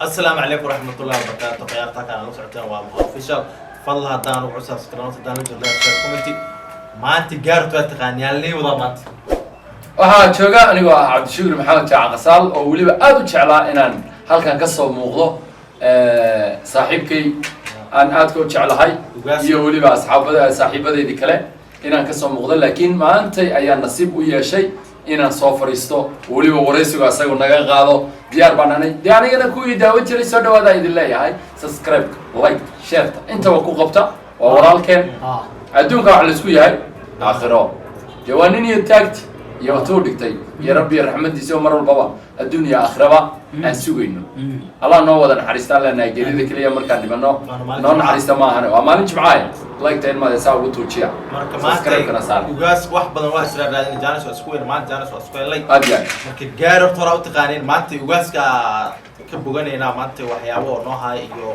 السلام عليكم ورحمة الله وبركاته. خيارتك أنا نص عتان وأوفيشال فضل هدان وعساس كلام هدان وجل شير كومنتي ما أنت جارت وتقاني اللي وضمت. waxaa jooga anigoo ah Cabdishukur Maxamed Jaac Qasaal oo waliba aad u jeclaa inaan halkan ka soo muuqdo saaxiibkay aan aad u jeclahay iyo waliba saaxiibadeedii kale inaan ka soo muuqdo laakiin maanta ayaan nasiib u yeeshay inaan soo fariisto waliba wareysiga asagu naga qaado diyaar baan anigana ku daawan jiray soo dhawaada idin leeyahay subscribe like share inta ku qabta waa walaalkeen adduunka wax la isku yahay aakhiro jawaanin iyo taagti يا تودكتي يا ربي رحمتي سو مر البابا الدنيا اخربا ان سوينو الله نو ودن حريستا لنا جريده كليه marka dibano نو حريستا ما انا waa maalin jimcaay like teen ma saa ugu tuujiya marka maanta ugaas wax badan waa isla raadin jaanis waa isku weyn maanta jaanis waa isku like marka gaar tora u taqaaneen maanta ugaaska ka boganayna maanta waxyaabo noo haay iyo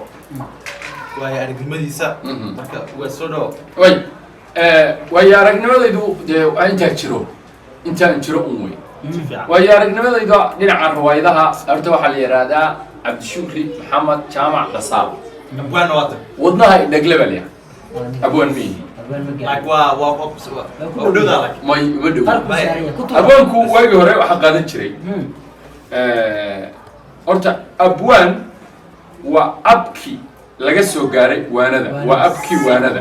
way aragnimadiisa marka ugaas soo dhaw way aragnimadaydu inta jiro inta jiro umay way aragnimadayda dhinaca riwaayadaha arta waxa la yiraahdaa Cabdishukur Maxamed Jaac Qasaal abwaan waata wadnaha dhaglebal ya abwaan mihi waa dhowda lak may wado abwaanku waagi hore waxa qaadan jiray horta abwaan waa abki laga soo gaaray waanada waa abki waanada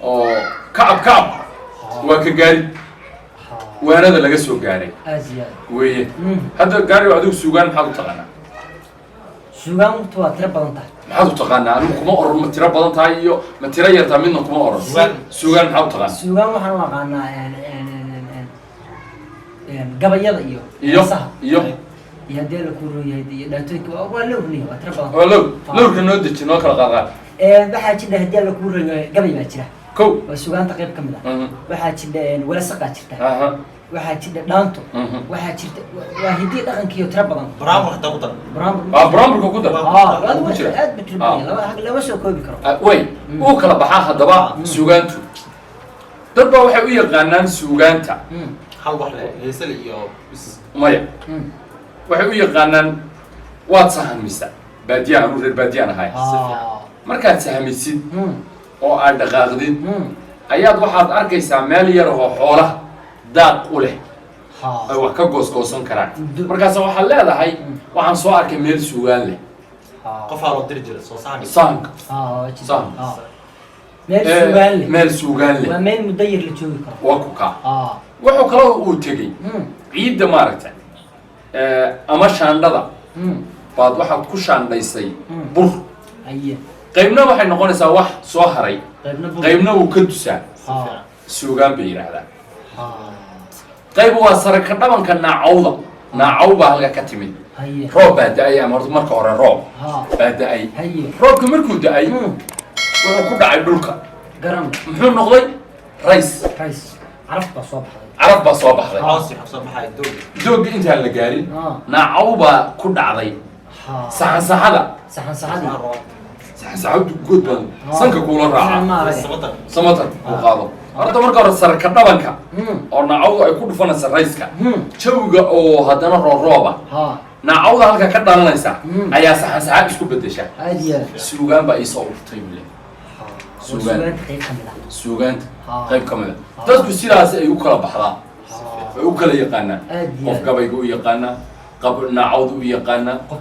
oo kacab waa ka gaari waanada laga soo gaaray weeye hadda gaari adigu suugaan maxaad u taqaanaa suugaan waa tiro badan tahay maxaad u taqaanaa anigu kuma oran ma tiro badan tahay iyo ma tiro yartaa midna kuma oran suugaan maxaad u taqaanaa suugaan waxaan u aqaanaa gabayada iyo hadee la ku rooyahay iyo dhaatooyinka waa lowrniyo waa tiro badan waa lowrka noo deji noo kala qaadqaad waxaa jira hadee la ku rooyahay gabay baa jira kow waa suugaanta qayb ka mid ah waxaa jira walasaqa jirta waxaa jira dhaanto waxaa jirta waa hidii dhaqankiyo tiro badan baraamur ku dar baraamurka ku dar lama soo koobi karo way uu kala baxaa haddaba suugaantu dad baa waxay u yaqaanaan suugaanta hal wax leh heesal iyo maya waxay u yaqaanaan waad sahamisaa baadiyaha anu reer baadiyaan ahay markaad sahamisid oo aad dhaqaaqdid ayaad waxaad arkaysaa meel yar oo xoolaha daaq u leh ay wax ka goosgoosan karaan markaas waxaad leedahay waxaan soo arkay meel suugaan leh qof aan loo diri jiray soo saanka meel suugaan leh waa meel muddo yar la joogi karo waa ku kaa wuxuu kaloo uu tegey ciidda maaragtay ama shaandhada baad waxaad ku shaandhaysay bur qaybna waxay noqonaysaa wax soo haray qaybna uu ka dusaa suugaan bay yiraahdaan qayb waa sare ka dhabanka naacaw baa halka ka timid roob baa da'ay ama marka hore roob baa da'ay roobka markuu da'ay wuxuu ku dhacay dhulka muxuu noqday rays caraf baa soo baxday doogga intaan la gaarin naacaw baa ku dhacday saxansaxada saxansaxadu good badan sanka kuula raaca samatar uu qaado horta marka hore sare ka dhabanka oo naacawdu ay ku dhufanaysa rayska jawiga oo haddana roorooba naacawda halka ka dhalanaysa ayaa saxansaxa isku bedesha suugaan baa iisoo urtay bile suugaanta qayb ka mida dadku sidaas ay u kala baxdaa ay u kala yaqaanaan qof gabayga u yaqaanaa naacawda u yaqaanaa qof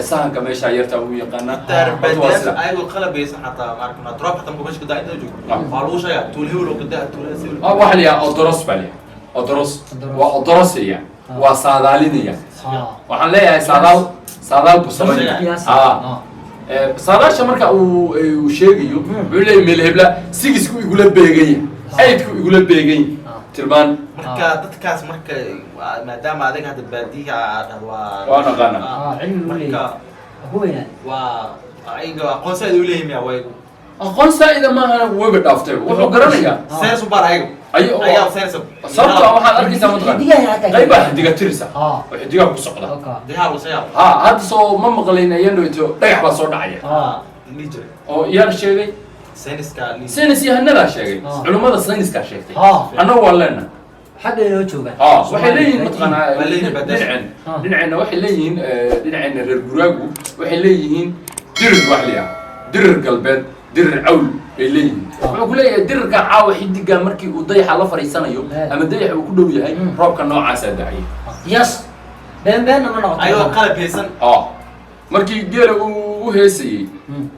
sahanka meesha yarta u yaqaanaa ayuu qalabeysan xataa markana drop xataa mubash ka daayay joog faalu shaya tuulhiwlo ka daa tuulhiwlo waxa la odoros bali odoros waa odorosaya waa saadaalinaya waxaan leeyahay saadaal busamay saadaasha marka uu sheegayo wuxuu leeyahay meel hebla sigisku igula beegay aydku igula beegay tilmaan marka dadkaas marka maadaama adiga hadda baadiga waa naqana marka waa ayga aqoon saad u leeyahay way aqoon saa'ida ma aha waba dhaaftay wuxuu garanayaa sees u baray ayaa sees sabta waxaad arkaysaa mataqaan qayba xidiga tirisa oo xidiga ku socda dihaa u sayaa hadda soo ma maqlayn ayaan dhayto dhagax baa soo dhacaya liijer oo iyaan sheegay sayniska yahanada sheegay culimada sayniska sheegtay annagu waa leenahay حاجة لو تشوفها waxay leeyihiin mataqaanaa dhinacna waxay leeyihiin dhinacna reer guraagu waxay leeyihiin dirir wax liya dirir galbeed dirir cawl bay leeyihiin wuxuu ku leeyahay dirirka caawa xidiga markii uu dayaxa la fariisanayo ama dayaxa uu ku dhow yahay roobka noocaas ah dhacay yes been ma noqoto ayuu qalab heesan markii geela uu heesayay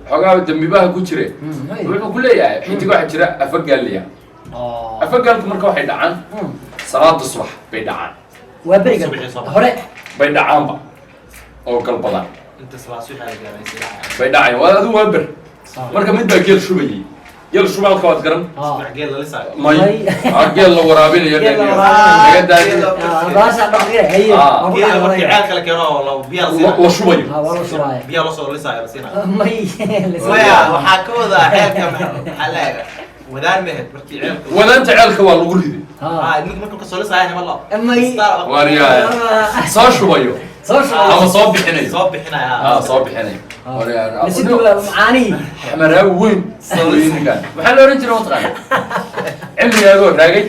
xogaa dambibaha ku jire wuxuu ku leeyahay xidig waxa jira afagaaliya afagaalku marka waxay dhacaan salaada subax bay dhacaan waa beriga hore bay dhacaanba oo galbadan inta salaad subax ay gaaraysaa bay dhacaan waa adu waa ber marka mid baa geel shubayay geel shubaalka waad garan geel la lisaayo may geel la waraabinayo naga daadin baasha dhaqire hay geel markii ceel kala keeno la biyo la shubayo wala shubay biyo la soo lisaayo la siina may waxa ka wada ceelka xalaaga wadaan mehed markii ceelka wadaanta ceelka waa lagu riday ninka markuu ka soo lisaayo ma loo may wariyaa soo shubayo ama soo bixinayo soo bixinayo soo bixinayo wariyaa sidoo macaani xamaraa weyn sawirka waxa la oran jiray waqtigan cilmigaago raagay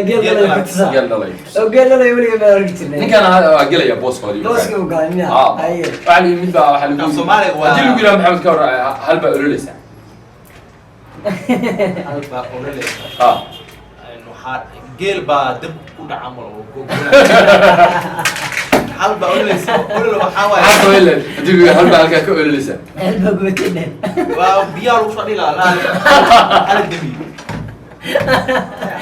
geel dhalay oo geel dhalay waliga ma oran jirnay ninkan gelaya booskoodii booska uu gaaniya ay wali mid baa waxa lagu Soomaaliga waa hadii lagu yiraahdo maxamed ka hor hal baa ololeysa halba ololeysa waxaa geel baa dib u dhaca mal halba ololeysa olol waxa waaye hadda wele hadii hal baa halka ka ololeysa halba gootine waa biyo lagu soo dhilaa ala demi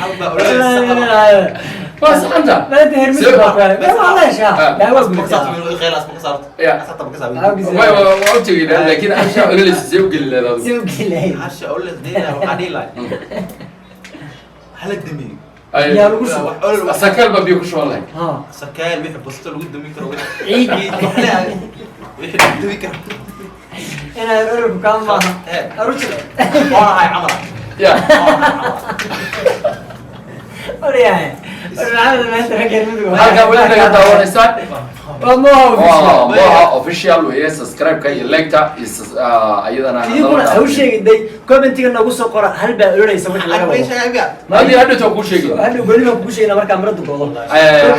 halba ololeysa واسحنتا ما تهرب مش بقى والله شاف لا هو مقصد من خير اسمه صارت حتى بكسب وأوتي لكن أشياء أقول لك سيوق سيوق اللي هالشيء أقول لك دينا وقاعدين لا هل الدمي يا رجل سكال ببيوك شو والله سكال بيحب بسطل وقد ميكرو عيد بيحب ميكرو أنا أقول كم ما أرجع والله هاي عمرة يا ورياه العالم ما تركن منه هذا وين اللي دور إنسان ما هو official وهي سبسكرايب كي لايكتا أيضا يقول أول شيء ده كومنت كنا نقول سكرة هل بقولنا يسوي حاجة هذه هذا تقول شيء هل يقولون أقول شيء أنا مركب مرد والله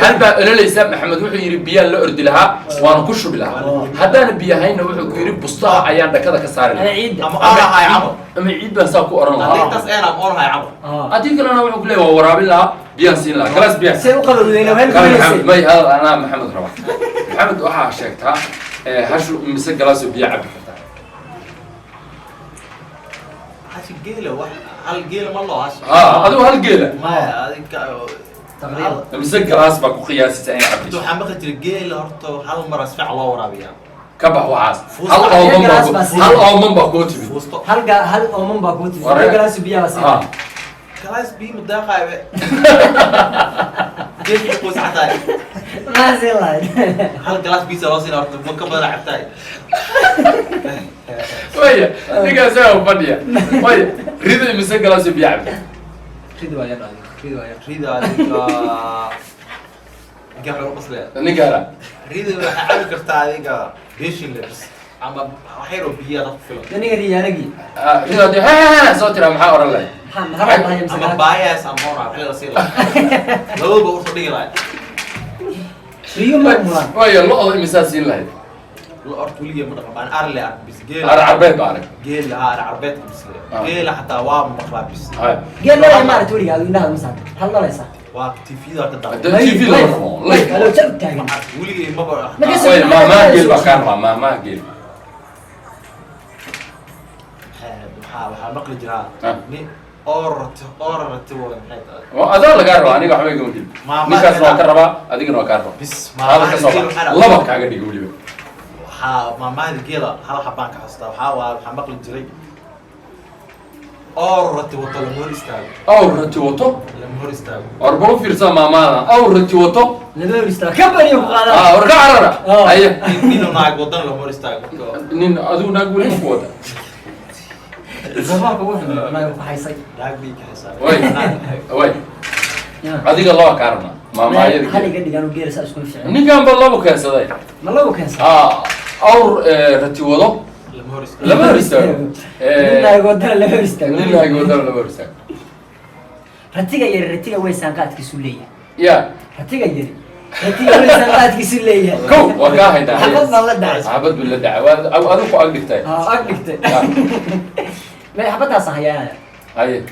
هل بقولنا يسمع محمد وحي يربيها لا أرد لها وأنا كشوا بلها هذا نبيها هين وحي يرب بسطها عيان ده كذا كسر أنا عيد أما هاي عمر أما عيد بنساكو أرنا هذيك تسأل أم هاي عمر أديك أنا وحي كله ورابي لها بيانسين لها كلاس بيان سيقبل ذي لو محمد ما هذا أنا محمد ربح محمد وحى شكتها هشو مسك جلاس بيع عبد الفتاح هاش الجيلة واحد هالجيلة ما الله هاش هذا هالجيلة ما هذيك تقريبا مسك جلاس بقى قياسي تاني عبد تو حمقت الجيلة هرتو هالمرة سفع الله ورابيها كبح وعاس هل أو من بقوتي هل أو من بقوتي جلاس بيا بس كلاس بي مداقة كيف يقوس عتاي ما زي الله هل كلاس بي سلاسين أرتب مكبر عتاي ويا نيجا سوا بديا ويا ريد مسك جلاس بيعب ريد ويا ريد هذيك قبل القصة نيجا ريد حاول كرت هذيك ليش اللبس أما حيرو بيا رفلو نيجا ريا نجي ريد هذي ها صوتي راه محاور الله أما بايس أمورا في الرسالة لو بقول صديق لا ريو ما ويا اللقطة مساسين له الأرض وليه مرة أرلع بس جيل عربيت بعرف جيل عربيت بس جيل حتى وام مخلع بس جيل لا ما تقولي هذا إنها مثلا هل لا يصح وقت في ذا كده تي في لا لو جبت يعني وليه ما بقى ما جيل بكار ما جيل waxaa maqli jiraa nin orrat waa هذا اللي قالوا أنا قاعد أقول لك نكاس نوع كربا أديك نوع كربا بس هذا كسبة لبا كعقد يقول لي waxaa maamaadi geela hal xabaan ka xasuustaa waxaa maqli jiray orrati wato lama hor istaago أو رتوتو lama hor istaago أربعة في رسالة ماما أو رتوتو لما يستوى كم يوم قال ورجع عرنا أيه ninu naag wadan lama hor istaago نين أدو نقول لك قوة زمان بقول ما يحيصي naag bii ka xisaab وين أديك الله كارنا ماما يدك هل قد كانوا جيل سأسكن في عين نيجان بالله بكاس هذا ما الله كان أو رتوتو lama hor istaago لما رستاق لا يقول لا يستوى نين لا يقول لما رستاق رتيجا يا رتيجا وين سانقات كسولية يا هتيجي يجري هتيجي رسالات كسلية كو وكاهدا حبض ما لدعي حبض ولا دعوة أو أروح أقدر أقدر ما حبضها صحيح هاي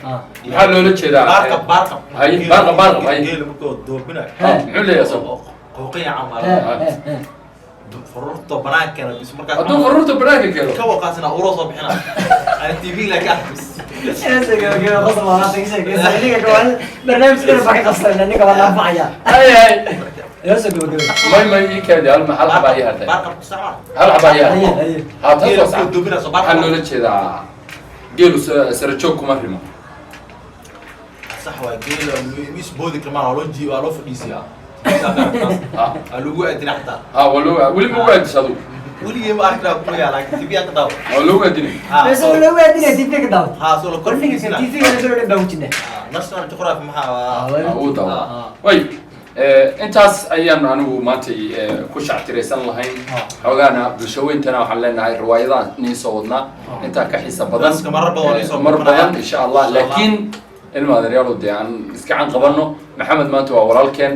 حلو لك كذا بارقب هاي بارقب هاي جيل بكو دوبنا حلو يا سو قوقية عمال فرورتو بناك كان بس مركز أدو فرورتو بناك كده كوا قاسنا أوروس بحنا أنا تي في لك أحبس كذا قصة ما نعطيك شيء كذا كمان برنامج كذا باقي قصة لأنك والله فعيا هاي يا سيدي ما يكاد المحل حبايا هذا بارقب ساعة هل حبايا هذا جيل تصح بكو دوبنا صباح حلو لك كذا جيلو سرتشوك مريمة صح وجيل مش بودي كمان أولوجي وألو فديسيا ألوجو أدنى حتى ولي موعد صدق ولي ما أكره كل يا لكن تبي أكره ولو أدني بس لو أدري تبيك داو ها سولو كل كل شيء تيجي أنا سولو داوتشنا نفس أنا تقرأ في محا أودا وي intaas ayaan anigu maanta ku shactiraysan lahayn xogaana bulshooyintana waxaan leenahay riwaayadahan niin soo wadnaa intaa ka xiisa badan mar badan insha allah laakiin ilma adeeryaal dee aan iska can qabanno maxamed maanta waa walaalkeen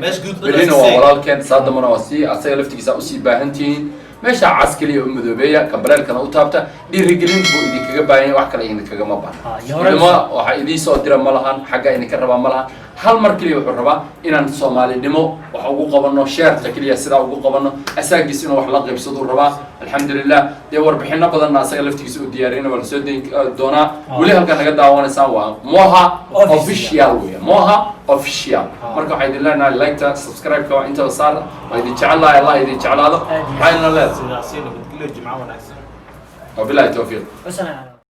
berina waa walaalkeen saadamana waa sii asaga laftigiisa usii baahantihiin meesha caskaliya u madoobeeya kabaleelkana u taabta dhiirigelin buu idinkaga baahan wax kale idinkagama baahna ilma waxa idiin soo dira ma lahan xagga idinka rabaa ma lahan hal mar kaliya wuxuu rabaa inaan soomaalinimo wax ugu qabanno sheerta kaliya sidaa ugu qabanno asaagiis inuu wax la qaybsado rabaa alxamdulilah dee warbixino badanna asaga laftigiisa u diyaarina waa lasoo dayn doonaa weli halkan naga daawanaysaan waa moha official weya moha official marka waxaa idin leenahay liketa subscribe-ka waa intaba saar waa idin jecelahay allah idin jeclaado maxayna leedahay wabilahi tawfiiq